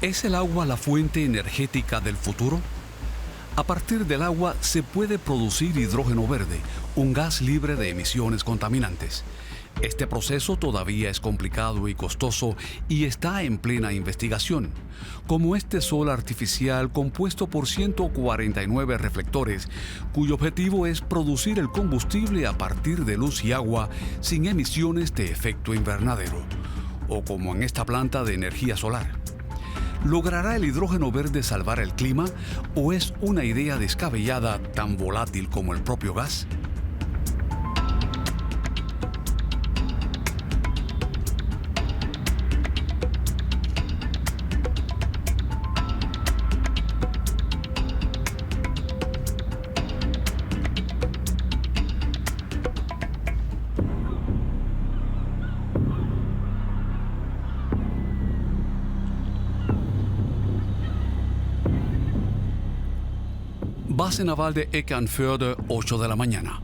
¿Es el agua la fuente energética del futuro? A partir del agua se puede producir hidrógeno verde, un gas libre de emisiones contaminantes. Este proceso todavía es complicado y costoso y está en plena investigación, como este sol artificial compuesto por 149 reflectores, cuyo objetivo es producir el combustible a partir de luz y agua sin emisiones de efecto invernadero, o como en esta planta de energía solar. ¿Logrará el hidrógeno verde salvar el clima o es una idea descabellada tan volátil como el propio gas? Base naval de Eckernförde, 8 de la mañana.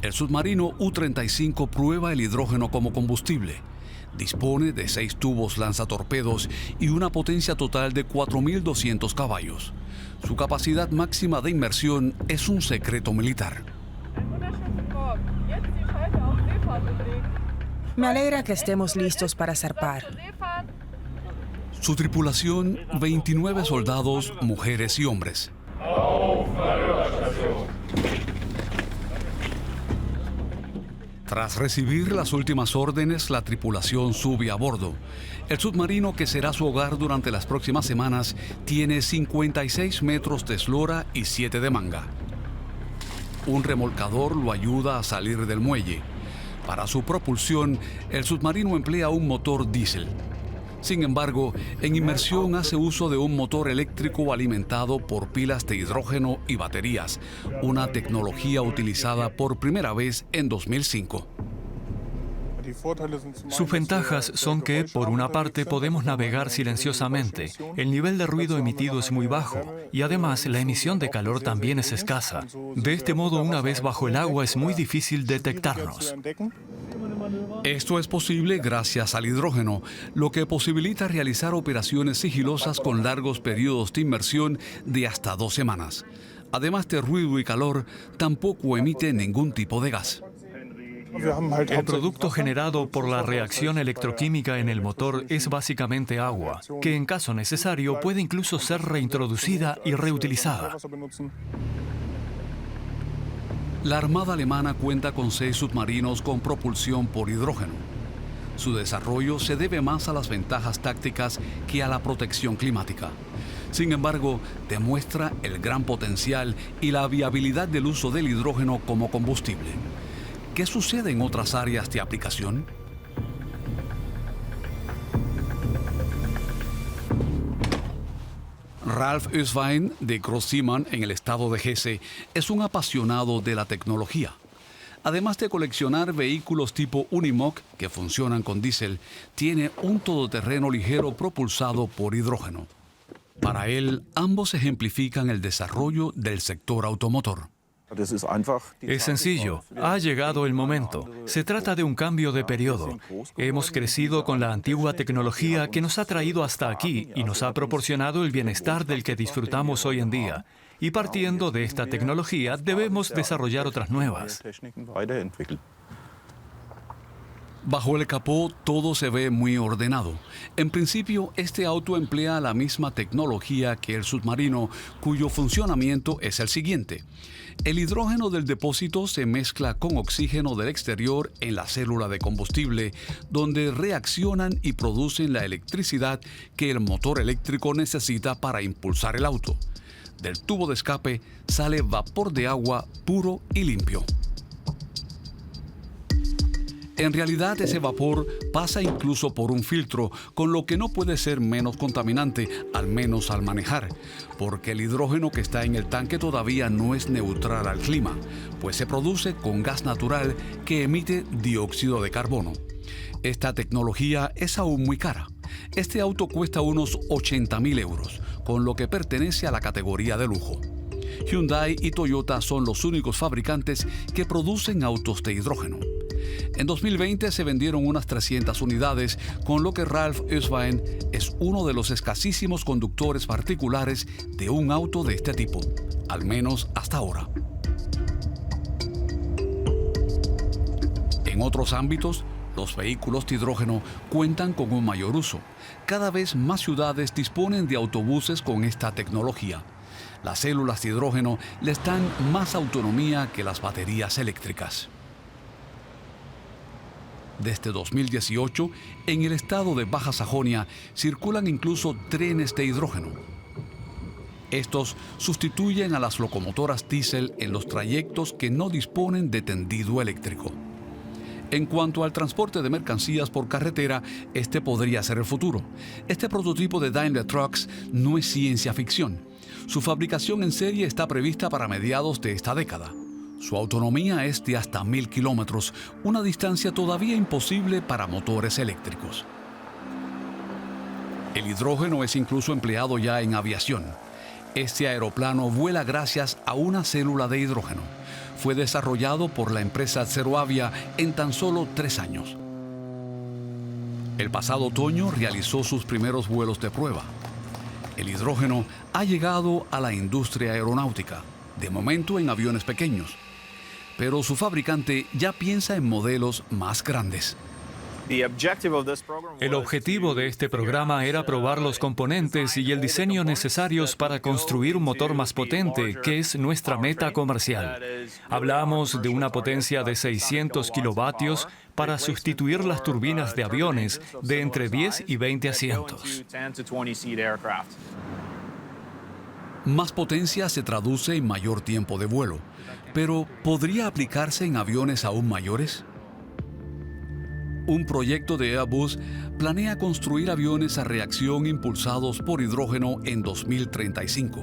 El submarino U-35 prueba el hidrógeno como combustible. Dispone de 6 tubos lanzatorpedos y una potencia total de 4.200 caballos. Su capacidad máxima de inmersión es un secreto militar. Me alegra que estemos listos para zarpar. Su tripulación, 29 soldados, mujeres y hombres. Tras recibir las últimas órdenes, la tripulación sube a bordo. El submarino, que será su hogar durante las próximas semanas, tiene 56 metros de eslora y 7 de manga. Un remolcador lo ayuda a salir del muelle. Para su propulsión, el submarino emplea un motor diésel. Sin embargo, en inmersión hace uso de un motor eléctrico alimentado por pilas de hidrógeno y baterías, una tecnología utilizada por primera vez en 2005. Sus ventajas son que, por una parte, podemos navegar silenciosamente, el nivel de ruido emitido es muy bajo y además la emisión de calor también es escasa. De este modo, una vez bajo el agua es muy difícil detectarnos. Esto es posible gracias al hidrógeno, lo que posibilita realizar operaciones sigilosas con largos periodos de inmersión de hasta 2 semanas. Además de ruido y calor, tampoco emite ningún tipo de gas. El producto generado por la reacción electroquímica en el motor es básicamente agua, que en caso necesario puede incluso ser reintroducida y reutilizada. La Armada alemana cuenta con 6 submarinos con propulsión por hidrógeno. Su desarrollo se debe más a las ventajas tácticas que a la protección climática. Sin embargo, demuestra el gran potencial y la viabilidad del uso del hidrógeno como combustible. ¿Qué sucede en otras áreas de aplicación? Ralf Öswein, de Großziemann, en el estado de Hesse, es un apasionado de la tecnología. Además de coleccionar vehículos tipo Unimog que funcionan con diésel, tiene un todoterreno ligero propulsado por hidrógeno. Para él, ambos ejemplifican el desarrollo del sector automotor. Es sencillo, ha llegado el momento. Se trata de un cambio de periodo. Hemos crecido con la antigua tecnología que nos ha traído hasta aquí y nos ha proporcionado el bienestar del que disfrutamos hoy en día. Y partiendo de esta tecnología, debemos desarrollar otras nuevas. Bajo el capó todo se ve muy ordenado. En principio, este auto emplea la misma tecnología que el submarino, cuyo funcionamiento es el siguiente. El hidrógeno del depósito se mezcla con oxígeno del exterior en la célula de combustible, donde reaccionan y producen la electricidad que el motor eléctrico necesita para impulsar el auto. Del tubo de escape sale vapor de agua puro y limpio. En realidad, ese vapor pasa incluso por un filtro, con lo que no puede ser menos contaminante, al menos al manejar, porque el hidrógeno que está en el tanque todavía no es neutral al clima, pues se produce con gas natural que emite dióxido de carbono. Esta tecnología es aún muy cara. Este auto cuesta unos 80.000 euros, con lo que pertenece a la categoría de lujo. Hyundai y Toyota son los únicos fabricantes que producen autos de hidrógeno. En 2020 se vendieron unas 300 unidades, con lo que Ralf Öswein es uno de los escasísimos conductores particulares de un auto de este tipo, al menos hasta ahora. En otros ámbitos, los vehículos de hidrógeno cuentan con un mayor uso. Cada vez más ciudades disponen de autobuses con esta tecnología. Las células de hidrógeno les dan más autonomía que las baterías eléctricas. Desde 2018, en el estado de Baja Sajonia circulan incluso trenes de hidrógeno. Estos sustituyen a las locomotoras diésel en los trayectos que no disponen de tendido eléctrico. En cuanto al transporte de mercancías por carretera, este podría ser el futuro. Este prototipo de Daimler Trucks no es ciencia ficción. Su fabricación en serie está prevista para mediados de esta década. Su autonomía es de hasta 1000 kilómetros, una distancia todavía imposible para motores eléctricos. El hidrógeno es incluso empleado ya en aviación. Este aeroplano vuela gracias a una célula de hidrógeno. Fue desarrollado por la empresa Zeroavia en tan solo 3 años. El pasado otoño realizó sus primeros vuelos de prueba. El hidrógeno ha llegado a la industria aeronáutica, de momento en aviones pequeños, pero su fabricante ya piensa en modelos más grandes. El objetivo de este programa era probar los componentes y el diseño necesarios para construir un motor más potente, que es nuestra meta comercial. Hablamos de una potencia de 600 kilovatios para sustituir las turbinas de aviones de entre 10 y 20 asientos. Más potencia se traduce en mayor tiempo de vuelo, pero ¿podría aplicarse en aviones aún mayores? Un proyecto de Airbus planea construir aviones a reacción impulsados por hidrógeno en 2035.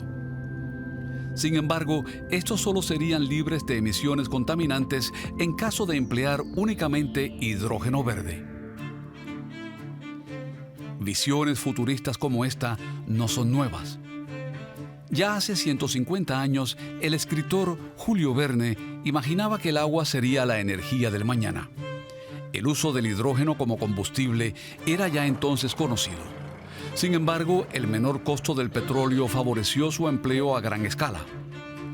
Sin embargo, estos solo serían libres de emisiones contaminantes en caso de emplear únicamente hidrógeno verde. Visiones futuristas como esta no son nuevas. Ya hace 150 años, el escritor Julio Verne imaginaba que el agua sería la energía del mañana. El uso del hidrógeno como combustible era ya entonces conocido. Sin embargo, el menor costo del petróleo favoreció su empleo a gran escala.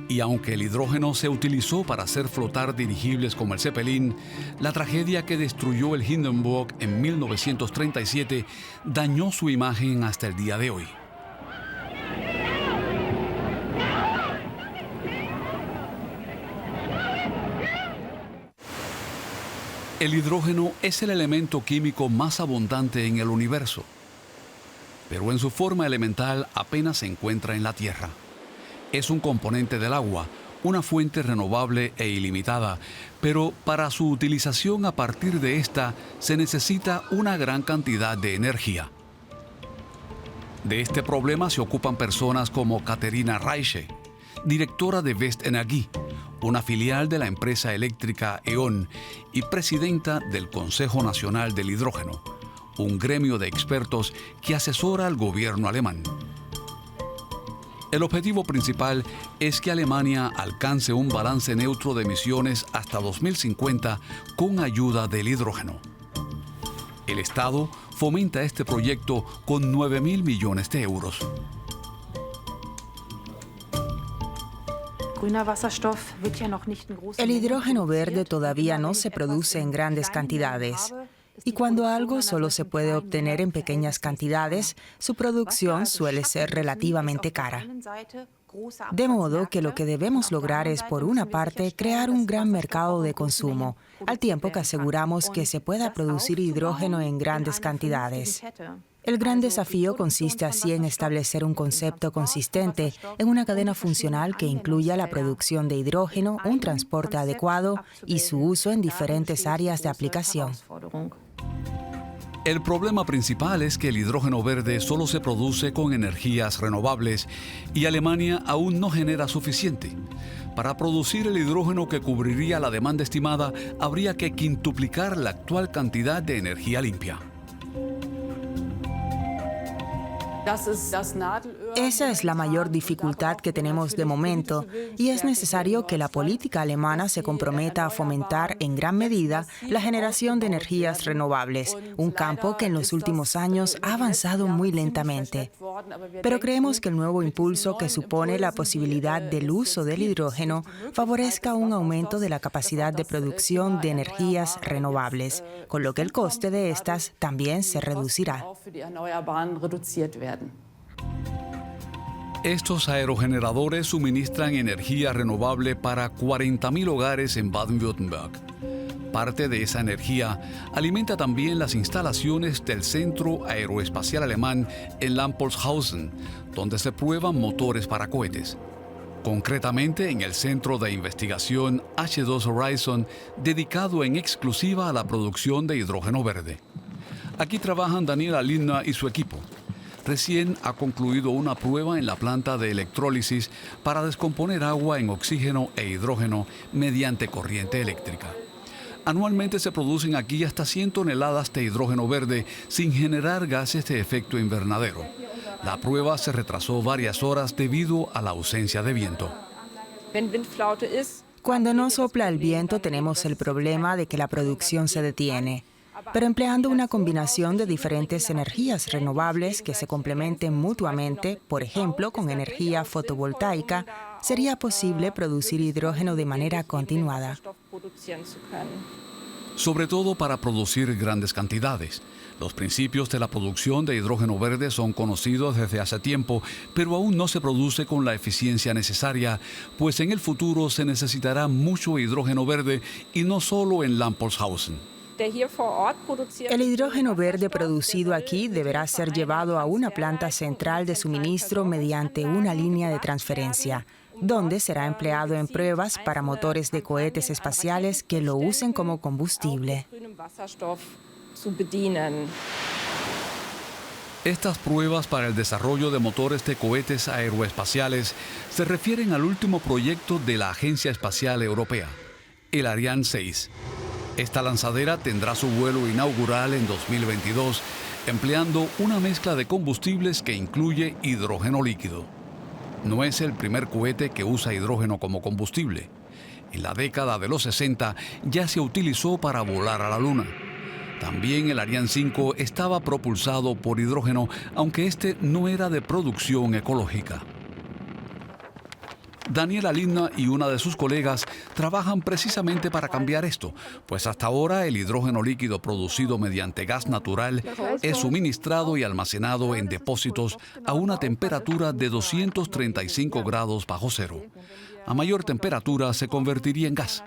Y aunque el hidrógeno se utilizó para hacer flotar dirigibles como el Zeppelin, la tragedia que destruyó el Hindenburg en 1937 dañó su imagen hasta el día de hoy. El hidrógeno es el elemento químico más abundante en el universo, pero en su forma elemental apenas se encuentra en la Tierra. Es un componente del agua, una fuente renovable e ilimitada, pero para su utilización a partir de esta se necesita una gran cantidad de energía. De este problema se ocupan personas como Katerina Reiche, directora de Vestenergie, una filial de la empresa eléctrica E.ON y presidenta del Consejo Nacional del Hidrógeno, un gremio de expertos que asesora al gobierno alemán. El objetivo principal es que Alemania alcance un balance neutro de emisiones hasta 2050 con ayuda del hidrógeno. El Estado fomenta este proyecto con 9.000 millones de euros. El hidrógeno verde todavía no se produce en grandes cantidades. Y cuando algo solo se puede obtener en pequeñas cantidades, su producción suele ser relativamente cara. De modo que lo que debemos lograr es, por una parte, crear un gran mercado de consumo, al tiempo que aseguramos que se pueda producir hidrógeno en grandes cantidades. El gran desafío consiste así en establecer un concepto consistente en una cadena funcional que incluya la producción de hidrógeno, un transporte adecuado y su uso en diferentes áreas de aplicación. El problema principal es que el hidrógeno verde solo se produce con energías renovables y Alemania aún no genera suficiente. Para producir el hidrógeno que cubriría la demanda estimada, habría que quintuplicar la actual cantidad de energía limpia. Esa es la mayor dificultad que tenemos de momento y es necesario que la política alemana se comprometa a fomentar en gran medida la generación de energías renovables, un campo que en los últimos años ha avanzado muy lentamente. Pero creemos que el nuevo impulso que supone la posibilidad del uso del hidrógeno favorezca un aumento de la capacidad de producción de energías renovables, con lo que el coste de estas también se reducirá. Estos aerogeneradores suministran energía renovable para 40.000 hogares en Baden-Württemberg. Parte de esa energía alimenta también las instalaciones del Centro Aeroespacial Alemán en Lampolshausen, donde se prueban motores para cohetes. Concretamente en el Centro de Investigación H2 Horizon, dedicado en exclusiva a la producción de hidrógeno verde. Aquí trabajan Daniela Lindner y su equipo. Recién ha concluido una prueba en la planta de electrólisis para descomponer agua en oxígeno e hidrógeno mediante corriente eléctrica. Anualmente se producen aquí hasta 100 toneladas de hidrógeno verde sin generar gases de efecto invernadero. La prueba se retrasó varias horas debido a la ausencia de viento. Cuando no sopla el viento tenemos el problema de que la producción se detiene. Pero empleando una combinación de diferentes energías renovables que se complementen mutuamente, por ejemplo, con energía fotovoltaica, sería posible producir hidrógeno de manera continuada. Sobre todo para producir grandes cantidades. Los principios de la producción de hidrógeno verde son conocidos desde hace tiempo, pero aún no se produce con la eficiencia necesaria, pues en el futuro se necesitará mucho hidrógeno verde y no solo en Lampolshausen. El hidrógeno verde producido aquí deberá ser llevado a una planta central de suministro mediante una línea de transferencia, donde será empleado en pruebas para motores de cohetes espaciales que lo usen como combustible. Estas pruebas para el desarrollo de motores de cohetes aeroespaciales se refieren al último proyecto de la Agencia Espacial Europea, el Ariane 6. Esta lanzadera tendrá su vuelo inaugural en 2022, empleando una mezcla de combustibles que incluye hidrógeno líquido. No es el primer cohete que usa hidrógeno como combustible. En la década de los 60 ya se utilizó para volar a la Luna. También el Ariane 5 estaba propulsado por hidrógeno, aunque este no era de producción ecológica. Daniela Lindner y una de sus colegas trabajan precisamente para cambiar esto, pues hasta ahora el hidrógeno líquido producido mediante gas natural es suministrado y almacenado en depósitos a una temperatura de 235 grados bajo cero. A mayor temperatura se convertiría en gas.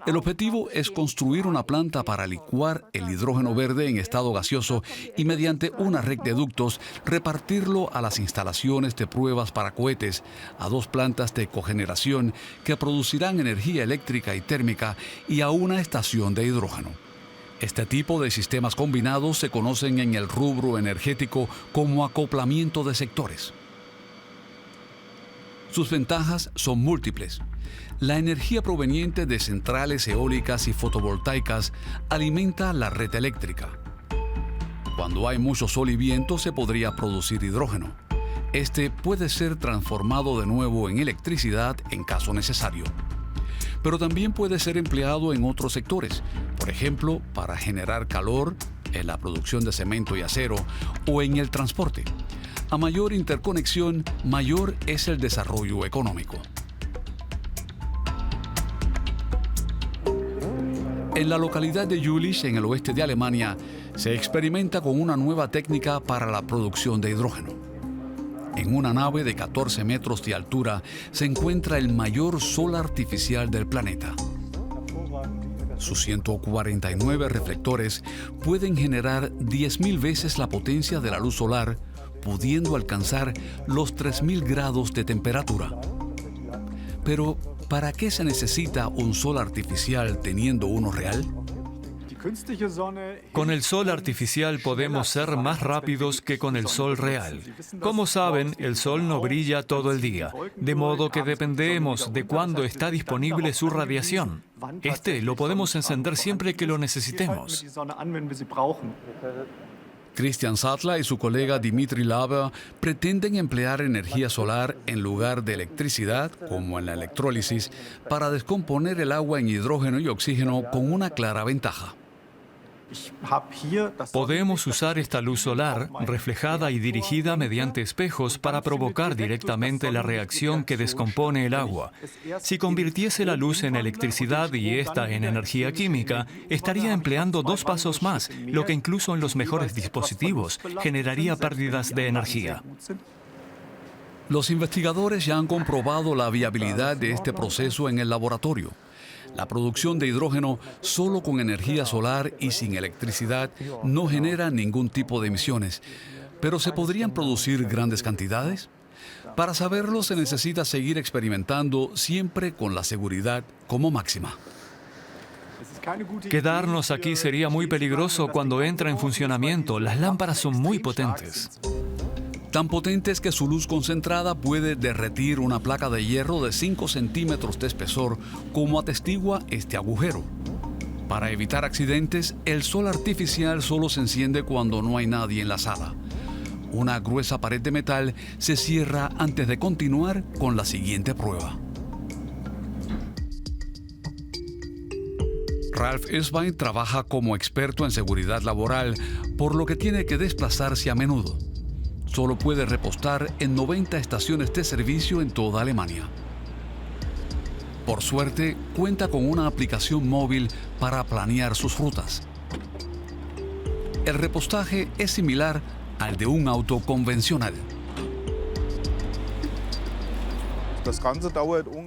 El objetivo es construir una planta para licuar el hidrógeno verde en estado gaseoso y mediante una red de ductos repartirlo a las instalaciones de pruebas para cohetes, a 2 plantas de cogeneración que producirán energía eléctrica y térmica y a una estación de hidrógeno. Este tipo de sistemas combinados se conocen en el rubro energético como acoplamiento de sectores. Sus ventajas son múltiples. La energía proveniente de centrales eólicas y fotovoltaicas alimenta la red eléctrica. Cuando hay mucho sol y viento se podría producir hidrógeno. Este puede ser transformado de nuevo en electricidad en caso necesario. Pero también puede ser empleado en otros sectores, por ejemplo, para generar calor, en la producción de cemento y acero o en el transporte. A mayor interconexión, mayor es el desarrollo económico. En la localidad de Jülich, en el oeste de Alemania, se experimenta con una nueva técnica para la producción de hidrógeno. En una nave de 14 metros de altura se encuentra el mayor sol artificial del planeta. Sus 149 reflectores pueden generar 10.000 veces la potencia de la luz solar, pudiendo alcanzar los 3.000 grados de temperatura. Pero, ¿para qué se necesita un sol artificial teniendo uno real? Con el sol artificial podemos ser más rápidos que con el sol real. Como saben, el sol no brilla todo el día, de modo que dependemos de cuándo está disponible su radiación. Este lo podemos encender siempre que lo necesitemos. Christian Sattler y su colega Dimitri Laber pretenden emplear energía solar en lugar de electricidad, como en la electrólisis, para descomponer el agua en hidrógeno y oxígeno con una clara ventaja. Podemos usar esta luz solar, reflejada y dirigida mediante espejos, para provocar directamente la reacción que descompone el agua. Si convirtiese la luz en electricidad y esta en energía química, estaría empleando 2 pasos más, lo que incluso en los mejores dispositivos generaría pérdidas de energía. Los investigadores ya han comprobado la viabilidad de este proceso en el laboratorio. La producción de hidrógeno solo con energía solar y sin electricidad no genera ningún tipo de emisiones. ¿Pero se podrían producir grandes cantidades? Para saberlo se necesita seguir experimentando, siempre con la seguridad como máxima. Quedarnos aquí sería muy peligroso cuando entra en funcionamiento. Las lámparas son muy potentes. Tan potentes que su luz concentrada puede derretir una placa de hierro de 5 centímetros de espesor, como atestigua este agujero. Para evitar accidentes, el sol artificial solo se enciende cuando no hay nadie en la sala. Una gruesa pared de metal se cierra antes de continuar con la siguiente prueba. Ralf Eswein trabaja como experto en seguridad laboral, por lo que tiene que desplazarse a menudo. Solo puede repostar en 90 estaciones de servicio en toda Alemania. Por suerte, cuenta con una aplicación móvil para planear sus rutas. El repostaje es similar al de un auto convencional.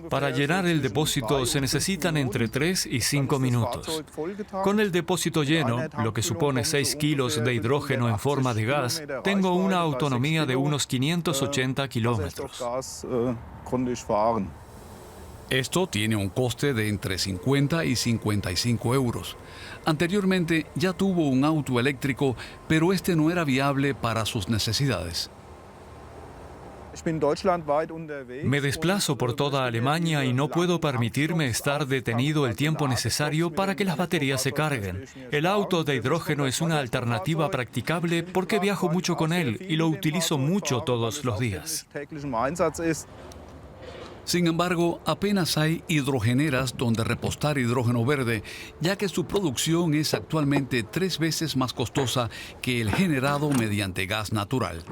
Para llenar el depósito se necesitan entre 3 y 5 minutos. Con el depósito lleno, lo que supone 6 kilos de hidrógeno en forma de gas, tengo una autonomía de unos 580 kilómetros. Esto tiene un coste de entre 50 y 55 euros. Anteriormente ya tuvo un auto eléctrico, pero este no era viable para sus necesidades. Me desplazo por toda Alemania y no puedo permitirme estar detenido el tiempo necesario para que las baterías se carguen. El auto de hidrógeno es una alternativa practicable porque viajo mucho con él y lo utilizo mucho todos los días. Sin embargo, apenas hay hidrogeneras donde repostar hidrógeno verde, ya que su producción es actualmente 3 veces más costosa que el generado mediante gas natural.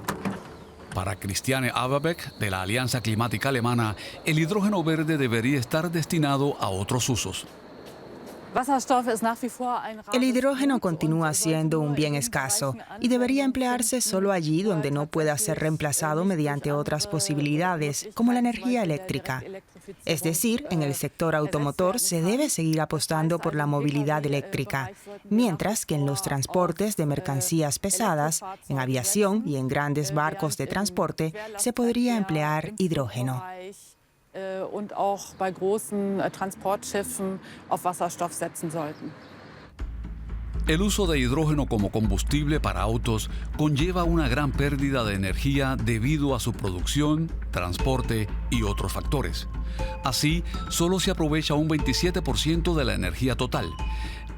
Para Christiane Averbeck, de la Alianza Climática Alemana, el hidrógeno verde debería estar destinado a otros usos. El hidrógeno continúa siendo un bien escaso y debería emplearse solo allí donde no pueda ser reemplazado mediante otras posibilidades, como la energía eléctrica. Es decir, en el sector automotor se debe seguir apostando por la movilidad eléctrica, mientras que en los transportes de mercancías pesadas, en aviación y en grandes barcos de transporte, se podría emplear hidrógeno. Und auch bei großen Transportschiffen auf Wasserstoff setzen sollten. El uso de hidrógeno como combustible para autos conlleva una gran pérdida de energía debido a su producción, transporte y otros factores. Así, solo se aprovecha un 27% de la energía total.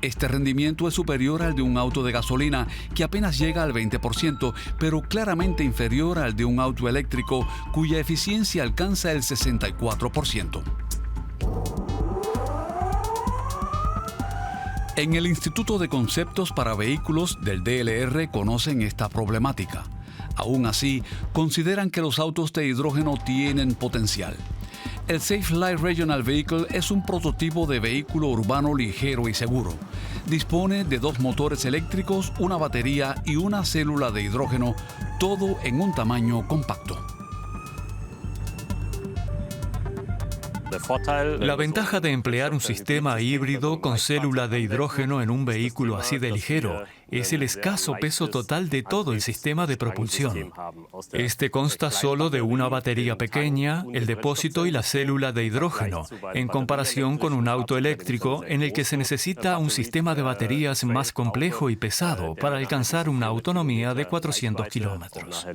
Este rendimiento es superior al de un auto de gasolina, que apenas llega al 20%, pero claramente inferior al de un auto eléctrico, cuya eficiencia alcanza el 64%. En el Instituto de Conceptos para Vehículos del DLR conocen esta problemática. Aún así, consideran que los autos de hidrógeno tienen potencial. El Safe Light Regional Vehicle es un prototipo de vehículo urbano ligero y seguro. Dispone de 2 motores eléctricos, una batería y una célula de hidrógeno, todo en un tamaño compacto. La ventaja de emplear un sistema híbrido con célula de hidrógeno en un vehículo así de ligero es el escaso peso total de todo el sistema de propulsión. Este consta solo de una batería pequeña, el depósito y la célula de hidrógeno, en comparación con un auto eléctrico en el que se necesita un sistema de baterías más complejo y pesado para alcanzar una autonomía de 400 kilómetros.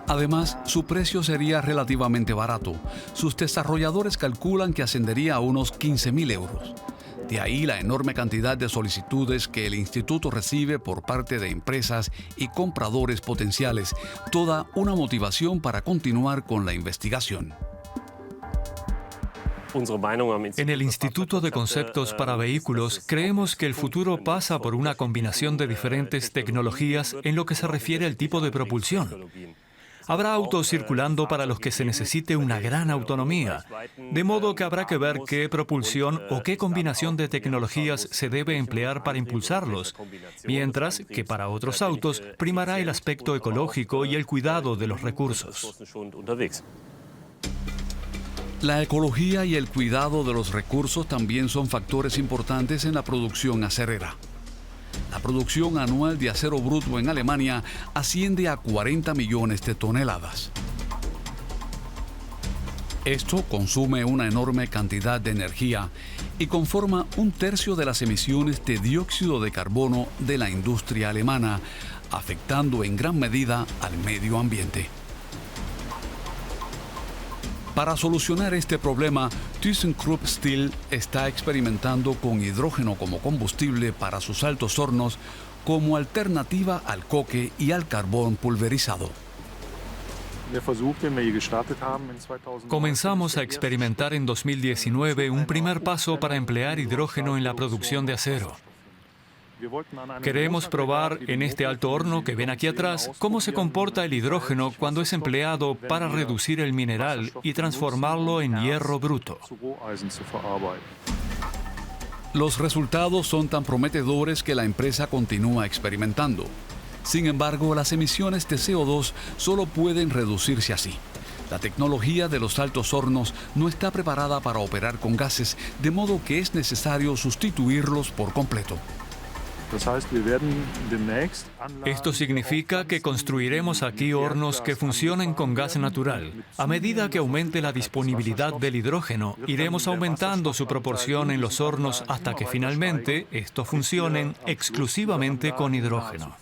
Además, su precio sería relativamente barato. Sus desarrolladores calculan que ascendería a unos 15.000 euros. De ahí la enorme cantidad de solicitudes que el instituto recibe por parte de empresas y compradores potenciales, toda una motivación para continuar con la investigación. En el Instituto de Conceptos para Vehículos, creemos que el futuro pasa por una combinación de diferentes tecnologías en lo que se refiere al tipo de propulsión. Habrá autos circulando para los que se necesite una gran autonomía, de modo que habrá que ver qué propulsión o qué combinación de tecnologías se debe emplear para impulsarlos, mientras que para otros autos primará el aspecto ecológico y el cuidado de los recursos. La ecología y el cuidado de los recursos también son factores importantes en la producción acerera. La producción anual de acero bruto en Alemania asciende a 40 millones de toneladas. Esto consume una enorme cantidad de energía y conforma 1/3 de las emisiones de dióxido de carbono de la industria alemana, afectando en gran medida al medio ambiente. Para solucionar este problema, ThyssenKrupp Steel está experimentando con hidrógeno como combustible para sus altos hornos como alternativa al coque y al carbón pulverizado. Comenzamos a experimentar en 2019 un primer paso para emplear hidrógeno en la producción de acero. Queremos probar en este alto horno que ven aquí atrás cómo se comporta el hidrógeno cuando es empleado para reducir el mineral y transformarlo en hierro bruto. Los resultados son tan prometedores que la empresa continúa experimentando. Sin embargo, las emisiones de CO2 solo pueden reducirse así. La tecnología de los altos hornos no está preparada para operar con gases, de modo que es necesario sustituirlos por completo. Esto significa que construiremos aquí hornos que funcionen con gas natural. A medida que aumente la disponibilidad del hidrógeno, iremos aumentando su proporción en los hornos hasta que finalmente estos funcionen exclusivamente con hidrógeno.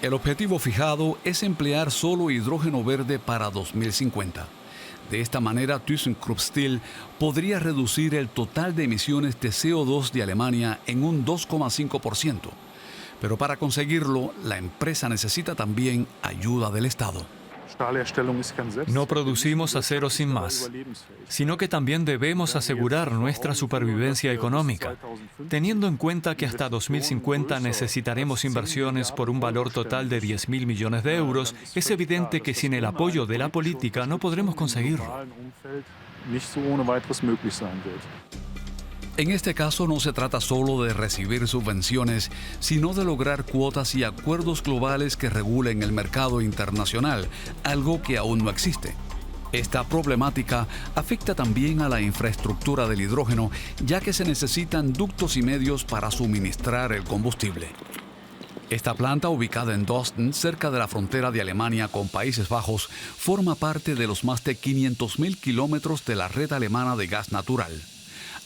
El objetivo fijado es emplear solo hidrógeno verde para 2050. De esta manera, ThyssenKrupp Steel podría reducir el total de emisiones de CO2 de Alemania en un 2,5%. Pero para conseguirlo, la empresa necesita también ayuda del Estado. No producimos acero sin más, sino que también debemos asegurar nuestra supervivencia económica. Teniendo en cuenta que hasta 2050 necesitaremos inversiones por un valor total de 10.000 millones de euros, es evidente que sin el apoyo de la política no podremos conseguirlo. En este caso no se trata solo de recibir subvenciones, sino de lograr cuotas y acuerdos globales que regulen el mercado internacional, algo que aún no existe. Esta problemática afecta también a la infraestructura del hidrógeno, ya que se necesitan ductos y medios para suministrar el combustible. Esta planta, ubicada en Dorsten, cerca de la frontera de Alemania con Países Bajos, forma parte de los más de 500.000 kilómetros de la red alemana de gas natural.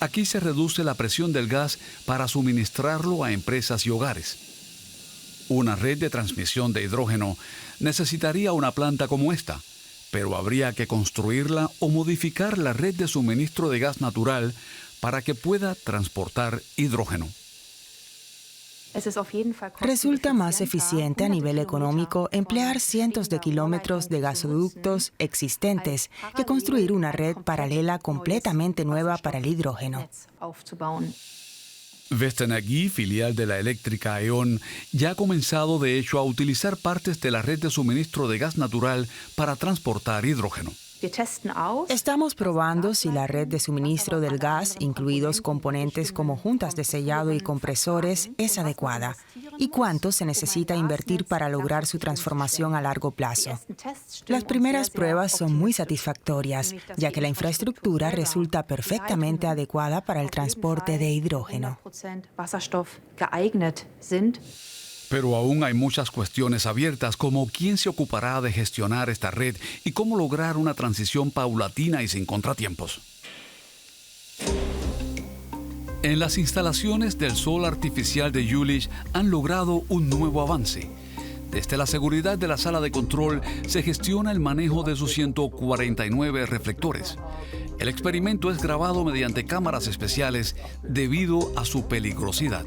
Aquí se reduce la presión del gas para suministrarlo a empresas y hogares. Una red de transmisión de hidrógeno necesitaría una planta como esta, pero habría que construirla o modificar la red de suministro de gas natural para que pueda transportar hidrógeno. Resulta más eficiente a nivel económico emplear cientos de kilómetros de gasoductos existentes que construir una red paralela completamente nueva para el hidrógeno. Westenergie, filial de la eléctrica E.ON, ya ha comenzado de hecho a utilizar partes de la red de suministro de gas natural para transportar hidrógeno. Estamos probando si la red de suministro del gas, incluidos componentes como juntas de sellado y compresores, es adecuada y cuánto se necesita invertir para lograr su transformación a largo plazo. Las primeras pruebas son muy satisfactorias, ya que la infraestructura resulta perfectamente adecuada para el transporte de hidrógeno. Pero aún hay muchas cuestiones abiertas, como quién se ocupará de gestionar esta red y cómo lograr una transición paulatina y sin contratiempos. En las instalaciones del sol artificial de Jülich han logrado un nuevo avance. Desde la seguridad de la sala de control se gestiona el manejo de sus 149 reflectores. El experimento es grabado mediante cámaras especiales debido a su peligrosidad.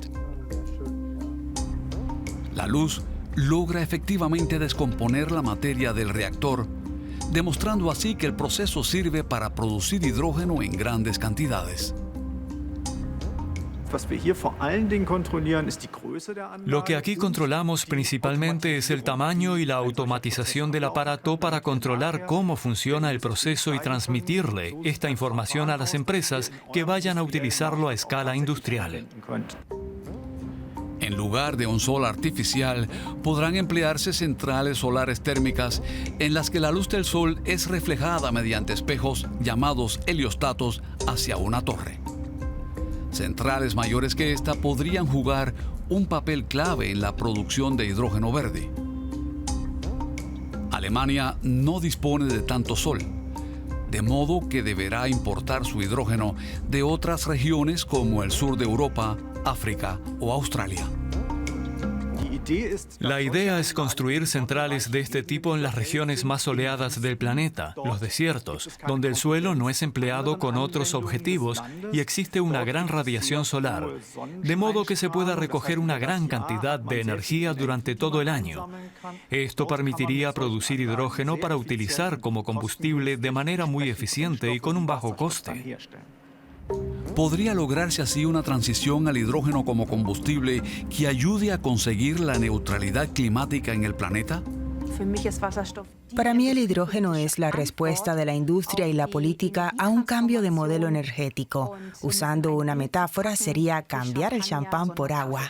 La luz logra efectivamente descomponer la materia del reactor, demostrando así que el proceso sirve para producir hidrógeno en grandes cantidades. Lo que aquí controlamos principalmente es el tamaño y la automatización del aparato para controlar cómo funciona el proceso y transmitirle esta información a las empresas que vayan a utilizarlo a escala industrial. En lugar de un sol artificial, podrán emplearse centrales solares térmicas en las que la luz del sol es reflejada mediante espejos llamados heliostatos hacia una torre. Centrales mayores que esta podrían jugar un papel clave en la producción de hidrógeno verde. Alemania no dispone de tanto sol, de modo que deberá importar su hidrógeno de otras regiones como el sur de Europa, África o Australia. La idea es construir centrales de este tipo en las regiones más soleadas del planeta, los desiertos, donde el suelo no es empleado con otros objetivos y existe una gran radiación solar, de modo que se pueda recoger una gran cantidad de energía durante todo el año. Esto permitiría producir hidrógeno para utilizar como combustible de manera muy eficiente y con un bajo coste. ¿Podría lograrse así una transición al hidrógeno como combustible que ayude a conseguir la neutralidad climática en el planeta? Para mí el hidrógeno es la respuesta de la industria y la política a un cambio de modelo energético. Usando una metáfora, sería cambiar el champán por agua.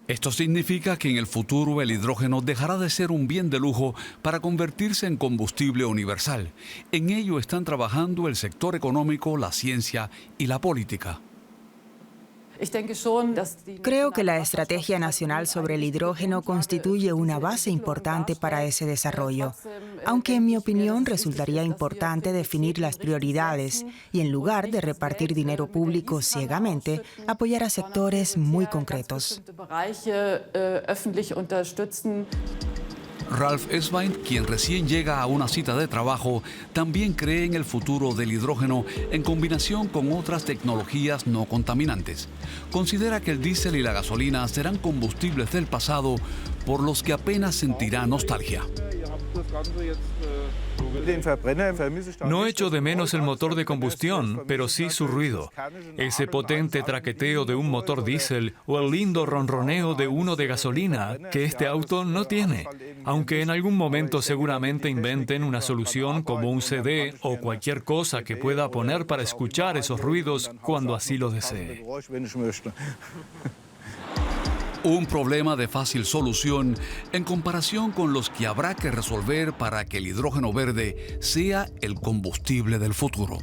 Esto significa que en el futuro el hidrógeno dejará de ser un bien de lujo para convertirse en combustible universal. En ello están trabajando el sector económico, la ciencia y la política. Creo que la Estrategia Nacional sobre el Hidrógeno constituye una base importante para ese desarrollo, aunque en mi opinión resultaría importante definir las prioridades y en lugar de repartir dinero público ciegamente, apoyar a sectores muy concretos. Ralf Eswein, quien recién llega a una cita de trabajo, también cree en el futuro del hidrógeno en combinación con otras tecnologías no contaminantes. Considera que el diésel y la gasolina serán combustibles del pasado por los que apenas sentirá nostalgia. No echo de menos el motor de combustión, pero sí su ruido. Ese potente traqueteo de un motor diésel o el lindo ronroneo de uno de gasolina que este auto no tiene. Aunque en algún momento seguramente inventen una solución como un CD o cualquier cosa que pueda poner para escuchar esos ruidos cuando así lo desee. Un problema de fácil solución en comparación con los que habrá que resolver para que el hidrógeno verde sea el combustible del futuro.